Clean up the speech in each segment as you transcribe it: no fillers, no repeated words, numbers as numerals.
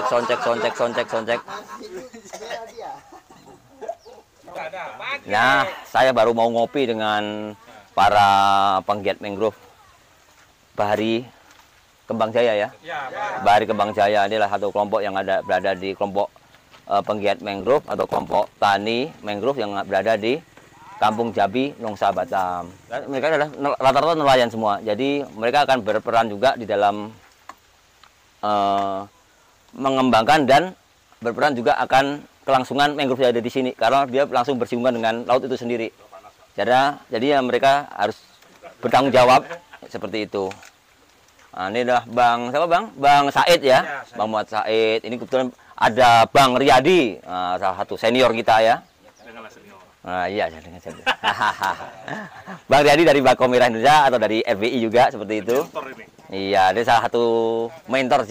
soncek. Nah, saya baru mau ngopi dengan para penggiat mangrove Bahari Kembang Jaya ya. Bahari Kembang Jaya inilah satu kelompok yang berada di kelompok penggiat mangrove atau kelompok tani mangrove yang berada di Kampung Jabi, Nongsa, Batam. Mereka adalah rata-rata nelayan semua. Jadi mereka akan berperan juga di dalam mengembangkan dan berperan juga akan kelangsungan mangrove yang ada di sini karena dia langsung bersinggungan dengan laut itu sendiri. Jadi ya mereka harus bertanggung jawab seperti itu. Nah, ini adalah Bang Said ya, Bang Muhammad Said. Ini kebetulan ada Bang Riyadi, salah satu senior kita ya. Nah, iya, dengan senior. Bang Riyadi dari Bako Merah Indonesia atau dari RBI juga seperti itu. Iya, dia salah satu mentor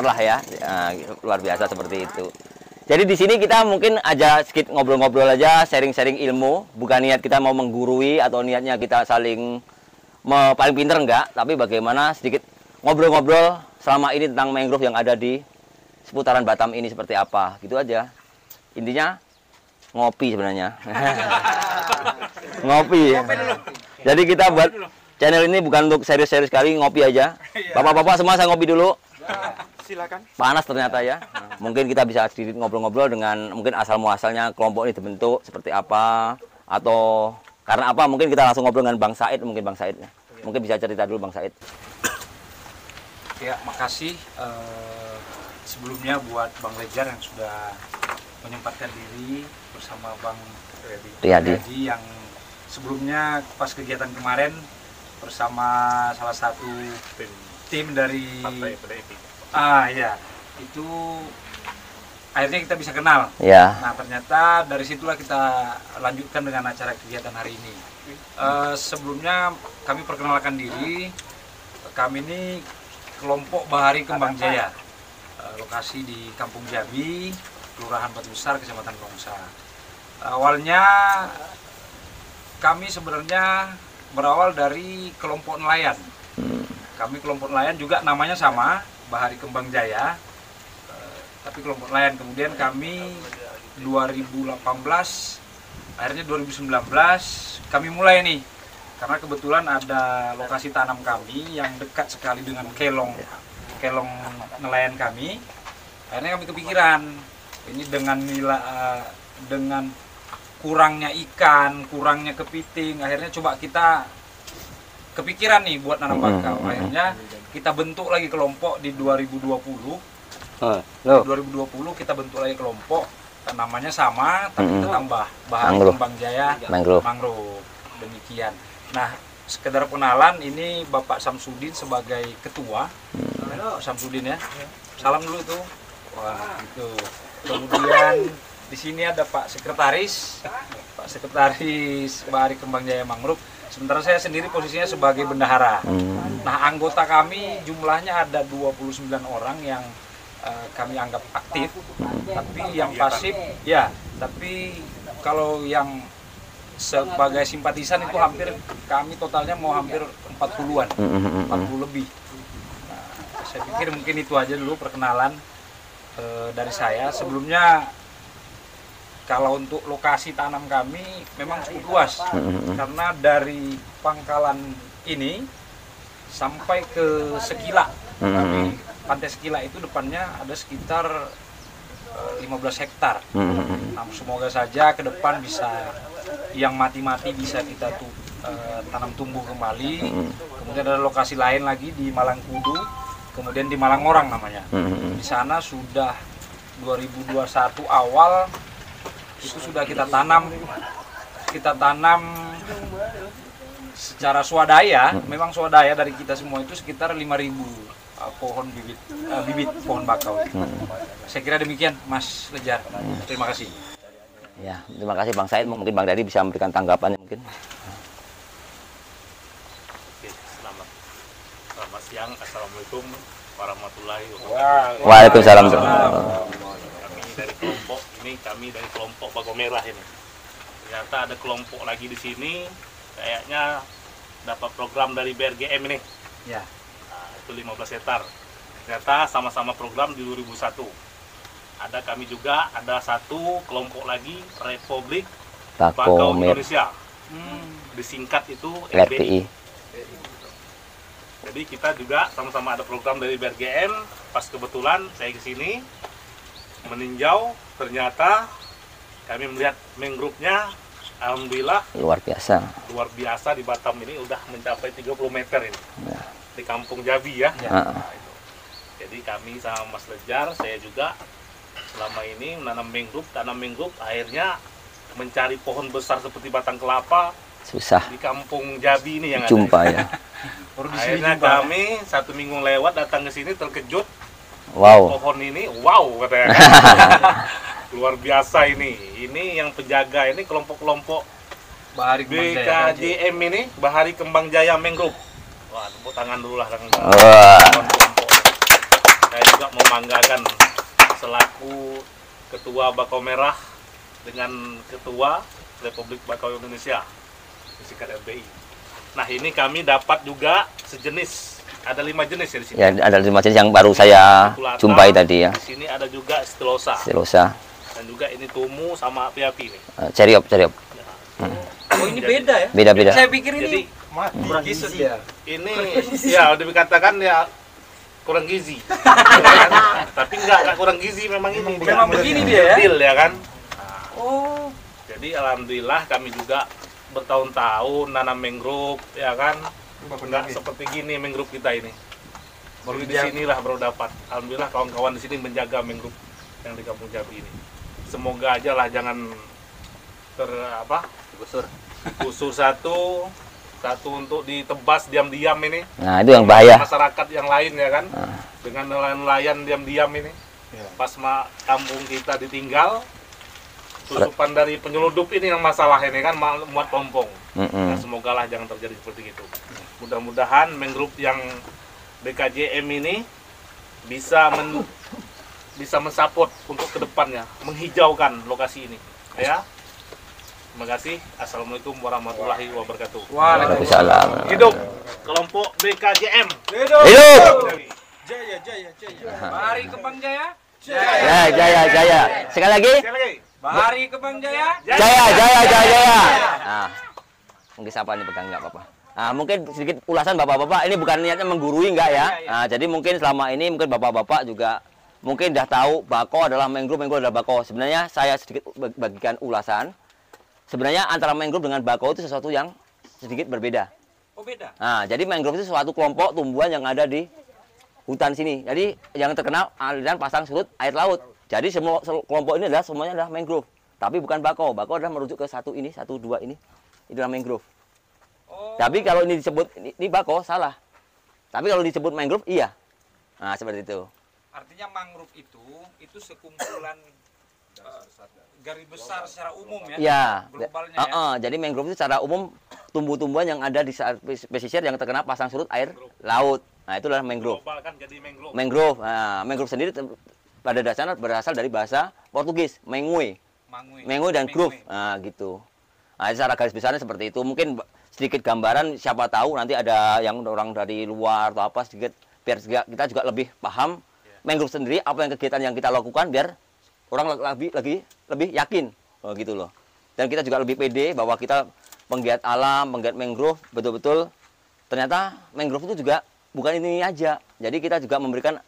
lah ya. Luar biasa seperti itu. Jadi di sini kita mungkin aja sedikit ngobrol-ngobrol aja, sharing-sharing ilmu. Bukan niat kita mau menggurui atau niatnya kita saling paling pinter enggak, tapi bagaimana sedikit ngobrol-ngobrol selama ini tentang mangrove yang ada di seputaran Batam ini seperti apa, gitu aja. Intinya ngopi sebenarnya. Ngopi. Jadi kita buat channel ini bukan untuk serius-serius sekali, ngopi aja. Bapak-bapak semua saya ngopi dulu. Silakan. Panas ternyata ya. Mungkin kita bisa sedikit ngobrol-ngobrol dengan mungkin asal muasalnya kelompok ini dibentuk seperti apa atau karena apa. Mungkin kita langsung ngobrol dengan Bang Said, mungkin Bang Said. Mungkin bisa cerita dulu Bang Said. Ya, makasih sebelumnya buat Bang Lejar yang sudah menyempatkan diri bersama Bang Riyadi yang sebelumnya pas kegiatan kemarin bersama salah satu tim dari ya itu akhirnya kita bisa kenal. Ya. Nah ternyata dari situlah kita lanjutkan dengan acara kegiatan hari ini. Sebelumnya kami perkenalkan diri. Kami ini kelompok Bahari Kembang Jaya. Lokasi di Kampung Jabi, Kelurahan Batu Besar, Kecamatan Nongsa. Awalnya kami sebenarnya berawal dari kelompok nelayan. Kami kelompok nelayan juga namanya sama, Bahari Kembang Jaya, tapi kelompok nelayan. Kemudian kami 2018, akhirnya 2019 kami mulai nih, karena kebetulan ada lokasi tanam kami yang dekat sekali dengan kelong nelayan kami. Akhirnya kami kepikiran, ini dengan kurangnya ikan, kurangnya kepiting, akhirnya coba kita kepikiran nih buat nanam bakau. Akhirnya kita bentuk lagi kelompok di 2020. 2020 kita bentuk lagi kelompok, namanya sama tapi kita tambah Bahari Kembang Jaya mangrove. Demikian. Nah, sekedar pengenalan, ini Bapak Samsudin sebagai ketua. Pak Samsudin ya. Salam dulu tuh. Wah, itu. Kemudian di sini ada Pak Sekretaris Bahari Kembang Jaya Mangrove. Sementara saya sendiri posisinya sebagai bendahara. Nah, anggota kami jumlahnya ada 29 orang yang kami anggap aktif, tapi yang pasif ya, tapi kalau yang sebagai simpatisan itu hampir kami totalnya mau hampir 40-an, 40 lebih. Nah, saya pikir mungkin itu aja dulu perkenalan dari saya. Sebelumnya kalau untuk lokasi tanam kami memang cukup luas, karena dari pangkalan ini sampai ke Sekila, Pantai Sekila itu depannya ada sekitar 15 hektar. Nah, semoga saja ke depan bisa yang mati-mati bisa kita tanam tumbuh kembali. Kemudian ada lokasi lain lagi di Malangkudu, kemudian di Malangorang namanya. Di sana sudah 2021 awal itu sudah kita tanam secara swadaya. Memang swadaya dari kita semua itu sekitar 5.000 pohon bibit pohon bakau. Saya kira demikian Mas Lejar. Terima kasih. Ya, terima kasih Bang Said. Mungkin Bang Dari bisa memberikan tanggapannya mungkin. Oke, selamat siang. Assalamualaikum warahmatullahi wabarakatuh. Waalaikumsalam. Kami dari kelompok Bako Merah ini. Ternyata ada kelompok lagi di sini, kayaknya dapat program dari BRGM ini. Ya. Nah, itu 15 hektar. Ternyata sama-sama program di 2001. ada kami juga, ada satu kelompok lagi, Republik Bako Bakau Merah Indonesia. Disingkat itu RPI. Jadi kita juga sama-sama ada program dari BRGM. Pas kebetulan saya ke sini meninjau, ternyata kami melihat mangrove-nya alhamdulillah Luar biasa. di Batam ini udah mencapai 30 meter ini. Ya. Di Kampung Jabi ya. Heeh. Nah, itu. Jadi kami sama Mas Lejar, saya juga selama ini menanam mangrove, tanam mangrove, akhirnya mencari pohon besar seperti batang kelapa Susah di Kampung Jabi ini yang jumpa ada. ya. Akhirnya kami 1 minggu lewat datang ke sini terkejut. Wow. Pohon ini, wow katanya. Luar biasa ini. Ini yang penjaga ini kelompok-kelompok Bahari Kembang Jaya. BKJM ini, Bahari Kembang Jaya Mangrove. Wah, tepuk tangan dulu lah. Wah. Saya juga membanggakan selaku Ketua Bakau Merah dengan Ketua Republik Bakau Indonesia, disingkat RBI. Nah, ini kami dapat juga sejenis, ada 5 jenis ya di sini. Ya, ada 5 jenis yang baru saya Kulata. jumpai tadi ya. Di sini ada juga stilosa. Stilosa, Dan juga ini tumu sama api-api nih. ceriop. Oh, ini beda ya? Beda-beda. Saya pikir Jadi ini kurang kisut ya. ini ya udah dikatakan ya kurang gizi. Tapi enggak kurang gizi memang ini. Memang begini dia ya? Deal ya kan. Oh, Jadi alhamdulillah kami juga bertahun-tahun nanam mangrove ya kan. Enggak seperti gini mangrove kita ini. Baru di sinilah baru dapat. Alhamdulillah kawan-kawan di sini menjaga mangrove yang di Kampung Jabi ini. Semoga aja lah jangan gusur satu untuk ditebas diam-diam ini. Nah, itu yang bahaya. Masyarakat yang lain ya kan. Dengan nelayan-nelayan diam-diam ini. Pas kampung kita ditinggal, susupan dari penyeludup ini yang masalah ini kan muat pompong. Nah, semoga lah jangan terjadi seperti itu. Mudah-mudahan mangrove yang BKJM ini bisa mensupport untuk kedepannya, menghijaukan lokasi ini. Ya. Terima kasih. Assalamualaikum warahmatullahi wabarakatuh. Waalaikumsalam. Hidup kelompok BKJM. Hidup. Jaya. Bahari Kembang Jaya. Jaya. Sekali lagi. Bahari Kembang Jaya. Jaya. Nah, mungkin siapa nih pegang nggak apa-apa. Nah, mungkin sedikit ulasan bapak-bapak. Ini bukan niatnya menggurui enggak ya. Nah, jadi mungkin selama ini mungkin bapak-bapak juga mungkin udah tahu bakau adalah mangrove adalah bakau. Sebenarnya saya sedikit bagikan ulasan. Sebenarnya antara mangrove dengan bakau itu sesuatu yang sedikit berbeda. Oh, beda. Nah, jadi mangrove itu suatu kelompok tumbuhan yang ada di hutan sini. Jadi yang terkenal aliran pasang surut air laut. Jadi semua kelompok ini semuanya adalah mangrove. Tapi bukan bakau. Bakau adalah merujuk ke satu, dua ini. Itu adalah mangrove. Oh. Tapi kalau ini disebut ini bakau salah. Tapi kalau disebut mangrove iya. Nah, seperti itu. Artinya mangrove itu sekumpulan garis besar secara umum ya. Ya. Globalnya ya. Jadi mangrove itu secara umum tumbuh-tumbuhan yang ada di pesisir yang terkena pasang surut air laut. Nah, itulah mangrove. Global kan jadi mangrove. Mangrove. Nah, mangrove sendiri pada dasarnya berasal dari bahasa Portugis, mengue. Mengue dan grove. Nah, gitu. Nah, secara garis besarnya seperti itu. Mungkin sedikit gambaran, siapa tahu nanti ada yang orang dari luar atau apa sedikit biar kita juga lebih paham mangrove sendiri apa yang kegiatan yang kita lakukan biar orang lebih yakin gitu loh. Dan kita juga lebih pede bahwa kita penggiat alam, penggiat mangrove betul-betul ternyata mangrove itu juga bukan ini aja. Jadi kita juga memberikan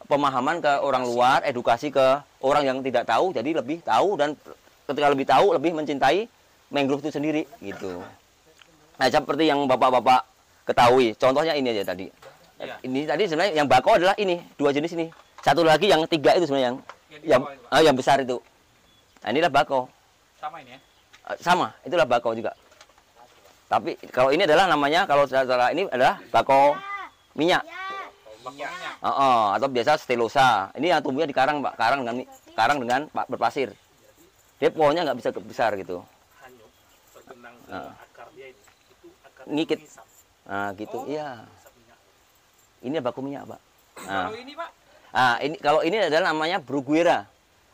pemahaman ke orang luar, edukasi ke orang yang tidak tahu, jadi lebih tahu dan ketika lebih tahu lebih mencintai mangrove itu sendiri gitu. Nah, seperti yang bapak-bapak ketahui, contohnya ini aja tadi. Ya. Ini tadi sebenarnya yang bakau adalah ini, 2 jenis ini. Satu lagi yang 3 itu sebenarnya yang besar itu. Nah, inilah bakau. Sama ini ya? Sama, itulah bakau juga. Tapi kalau ini adalah namanya, kalau secara ini adalah bakau minyak. Atau biasa stilosa. Ini yang tumbuhnya di karang, Pak. Karang dengan berpasir. Dia pohonnya nggak bisa besar gitu. Ngikit. Nah, gitu. Iya. Ini bakau minyak, Pak. Nah. Kalau ini, Pak? Ini kalau ini adalah namanya bruguera.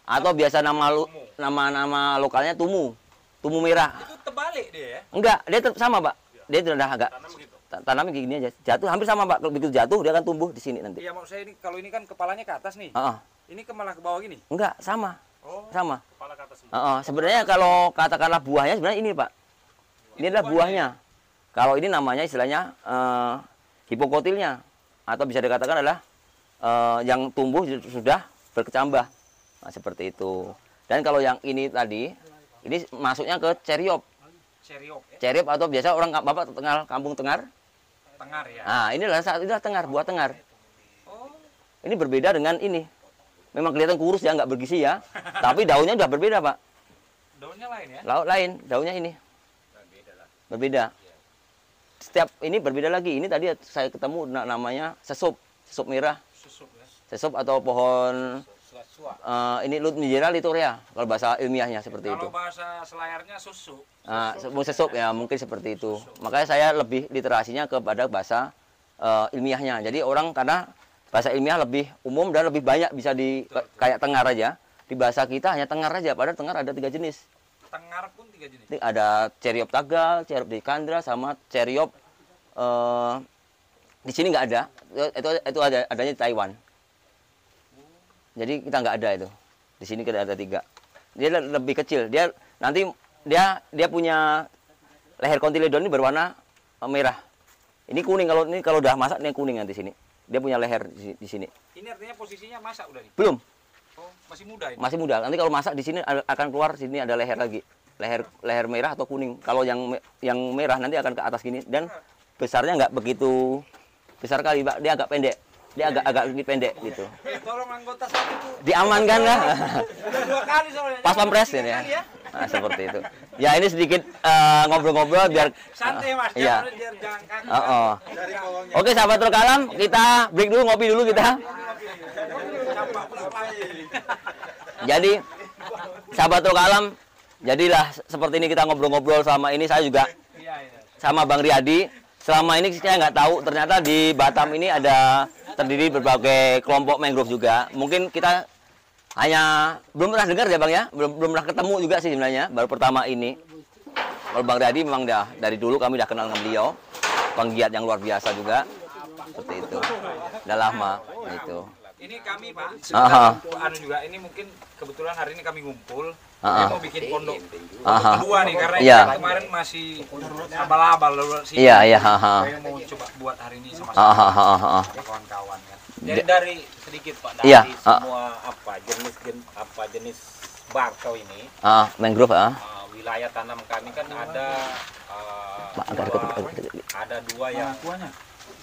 Atau biasa nama lokalnya tumu. Tumu merah. Itu terbalik dia ya? Enggak, dia sama, Pak. Dia sudah agak tanamnya kayak gini aja. Jatuh hampir sama, Pak. Kalau begitu jatuh dia akan tumbuh di sini nanti. Iya, maksud saya ini kalau ini kan kepalanya ke atas nih. Ini malah ke bawah gini? Enggak, sama. Oh. Sama. Kepala ke atas semua. Sebenarnya kalau katakanlah buahnya sebenarnya ini, Pak. Ini adalah buahnya. Kalau ini namanya istilahnya hipokotilnya, atau bisa dikatakan adalah yang tumbuh sudah berkecambah. Nah, seperti itu. Dan kalau yang ini tadi, ini masuknya ke ceriop. Ceriop ya? Ceriop atau biasa orang Bapak kenal kampung tengar. Tengar ya? Nah, inilah tengar, buah tengar. Oh. Ini berbeda dengan ini. Memang kelihatan kurus ya, nggak bergizi ya. Tapi daunnya udah berbeda, Pak. Daunnya lain ya? Lain, daunnya ini. Berbeda. Setiap ini berbeda lagi. Ini tadi saya ketemu namanya sesup merah. Susuk ya? Sesup atau pohon ini Lutmijera litorea kalau bahasa ilmiahnya seperti itu. Kalau bahasa selayarnya susuk. Sesup ya, mungkin seperti itu. Makanya saya lebih literasinya kepada bahasa ilmiahnya. Jadi orang karena bahasa ilmiah lebih umum dan lebih banyak bisa kayak tengar aja. Di bahasa kita hanya tengar aja, padahal tengar ada 3 jenis. Tengar pun 3 jenis. Ada ceriop tagal, ceriop dekandra, sama ceriop di sini nggak ada. Itu adanya di Taiwan. Jadi kita nggak ada itu. Di sini kita ada 3. Dia lebih kecil. Dia nanti dia punya leher kontiledon ini berwarna merah. Ini kuning, kalau udah masak ini kuning nanti sini. Dia punya leher di sini. Ini artinya posisinya masak udah nih? Belum. Oh, masih muda ini? Masih muda. Nanti kalau masak di sini akan keluar, sini ada leher lagi. Leher merah atau kuning. Kalau yang merah nanti akan ke atas gini, dan besarnya nggak begitu besar kali, Pak. Dia agak pendek. Dia agak pendek gitu. Tolong anggota satu itu. Diamankan lah. Udah 2 kali soalnya. Pas pampres ini ya. Nah, seperti itu. Ya, ini sedikit ngobrol-ngobrol biar santai Mas, iya. biar jangan kaku. Oke, sahabat Terkalam, kita break dulu, ngopi dulu kita. Jadi, sahabat Terkalam, jadilah seperti ini kita ngobrol-ngobrol selama ini. Saya juga sama Bang Riyadi. Selama ini saya nggak tahu, ternyata di Batam ini terdiri berbagai kelompok mangrove juga. Mungkin kita hanya belum pernah dengar ya Bang ya, belum pernah ketemu juga sih sebenarnya, baru pertama ini. Kalau Bang Riyadi memang dari dulu kami udah kenal dengan beliau, penggiat yang luar biasa juga, seperti itu. Udah lama gitu. Ini kami Pak, sebentar juga ini mungkin kebetulan hari ini kami ngumpul, saya mau bikin pondok kedua nih karena kemarin masih abal-abal sih. Iya. Saya mau coba buat hari ini sama-sama kawan-kawan kan. Jadi dari sedikit Pak, dari semua jenis bakau ini, mangrove wilayah tanam kami kan ada ada 2 yang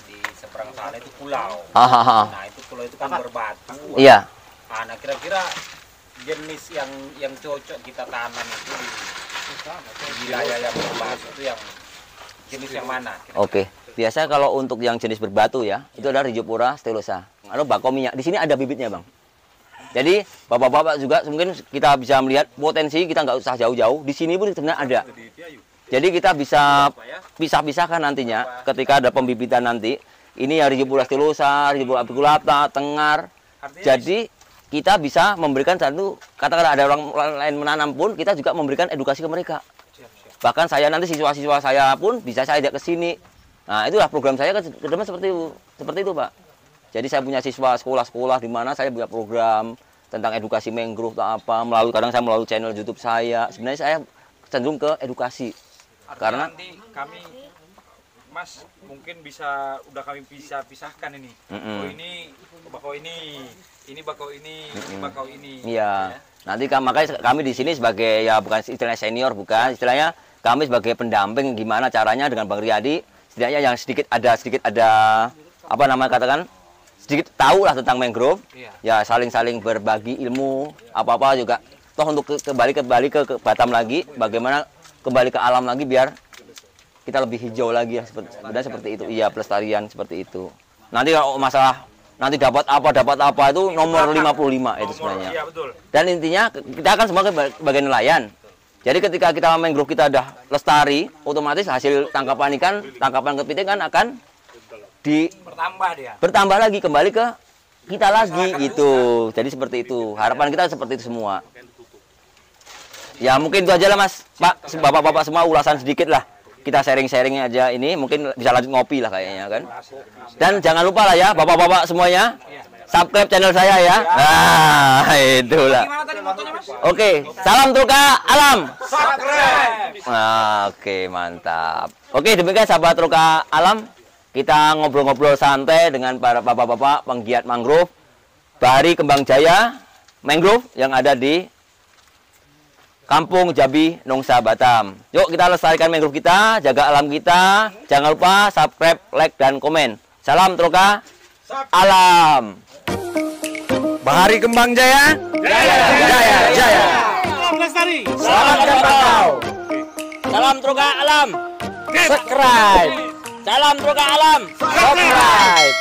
di seberang sana itu pulau. Nah itu pulau itu kan berbatu. Iya. Nah kira-kira jenis yang cocok kita tanam itu di wilayah yang berbatu itu yang jenis yang mana? Oke. Biasa kalau untuk yang jenis berbatu ya, itu adalah Rhizophora stylosa. Atau bakau minyak. Di sini ada bibitnya, Bang. Jadi, bapak-bapak juga mungkin kita bisa melihat potensi, kita nggak usah jauh-jauh. Di sini pun sebenarnya ada. Jadi kita bisa pisah-pisahkan nantinya ketika ada pembibitan nanti. Ini ya Rhizophora stylosa, Rhizophora apiculata, tengar. Jadi kita bisa memberikan satu, katakanlah ada orang lain menanam pun, kita juga memberikan edukasi ke mereka. Bahkan saya nanti siswa-siswa saya pun bisa saya ajak ke sini. Nah, itulah program saya ke depan seperti itu, Pak. Jadi saya punya siswa sekolah-sekolah di mana saya punya program tentang edukasi mangrove atau apa, kadang saya melalui channel YouTube saya. Sebenarnya saya cenderung ke edukasi. Karena nanti kami Mas mungkin udah kami bisa pisahkan ini. Oh ini bakau ini bakau ini, ini bakau ini. Iya. Nanti makanya kami di sini sebagai ya bukan istilahnya senior, bukan istilahnya kami sebagai pendamping gimana caranya dengan Bang Riyadi, setidaknya yang sedikit ada apa namanya katakan sedikit tahu lah tentang mangrove. Ya saling-saling berbagi ilmu apa-apa juga. Toh untuk kembali ke Batam lagi, bagaimana kembali ke alam lagi biar kita lebih hijau lagi ya, seperti itu. Iya, pelestarian seperti itu. Nanti kalau masalah nanti dapat apa itu nomor 55 itu sebenarnya. Iya, betul. Dan intinya kita akan sebagai bagian nelayan. Jadi ketika kita mangrove kita udah lestari, otomatis hasil tangkapan ikan, tangkapan kepiting kan akan bertambah lagi kembali ke kita lagi gitu. Jadi seperti itu. Harapan kita seperti itu semua. Ya mungkin itu aja lah Mas, Pak, bapak-bapak semua ulasan sedikit lah. Kita sharing-sharing aja ini, mungkin bisa lanjut ngopi lah kayaknya kan. Dan jangan lupa lah ya bapak-bapak semuanya, subscribe channel saya ya. Nah, itulah. Gimana tadi motonya, Mas? Oke, salam Truka Alam. Subscribe. Nah, oke, mantap. Oke, demikian sahabat Truka Alam. Kita ngobrol-ngobrol santai dengan para bapak-bapak penggiat mangrove Bahari Kembang Jaya Mangrove yang ada di Kampung Jabi, Nongsa, Batam. Yuk kita lestarikan mangrove kita, jaga alam kita. Jangan lupa subscribe, like, dan komen. Salam Truka Alam. Bahari Kembang Jaya. Jaya. Selamat berpantau. Salam Truka Alam. Subscribe. Salam Truka Alam. Subscribe.